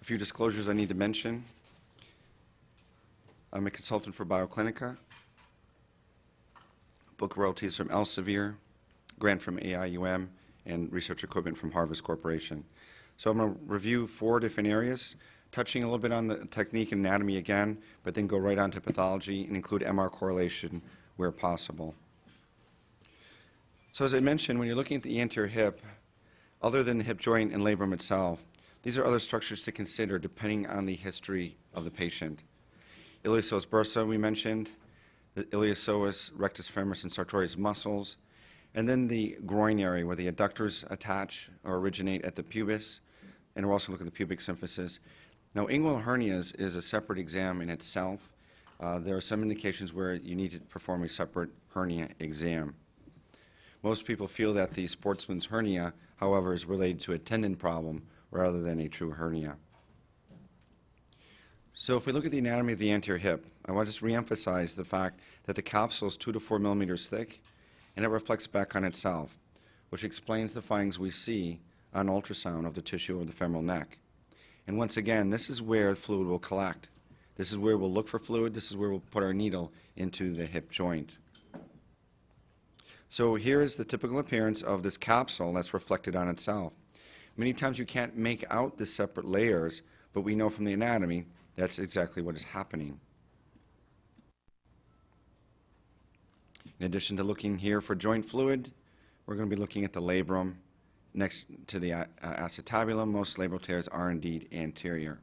A few disclosures I need to mention. I'm a consultant for BioClinica. Book royalties from Elsevier, grant from AIUM, and research equipment from Harvest Corporation. So I'm going to review 4 different areas, touching a little bit on the technique and anatomy again, but then go right on to pathology and include MR correlation where possible. So as I mentioned, when you're looking at the anterior hip, other than the hip joint and labrum itself, these are other structures to consider depending on the history of the patient. Iliopsoas bursa we mentioned, the iliopsoas, rectus femoris, and sartorius muscles, and then the groin area where the adductors attach or originate at the pubis, and we're also looking at the pubic symphysis. Now, inguinal hernias is a separate exam in itself. There are some indications where you need to perform a separate hernia exam. Most people feel that the sportsman's hernia, however, is related to a tendon problem rather than a true hernia. So if we look at the anatomy of the anterior hip, I want to just reemphasize the fact that the capsule is 2 to 4 millimeters thick, and it reflects back on itself, which explains the findings we see on ultrasound of the tissue of the femoral neck. And once again, this is where fluid will collect. This is where we'll look for fluid. This is where we'll put our needle into the hip joint. So here is the typical appearance of this capsule that's reflected on itself. Many times you can't make out the separate layers, but we know from the anatomy that's exactly what is happening. In addition to looking here for joint fluid, we're going to be looking at the labrum next to the acetabulum. Most labral tears are indeed anterior.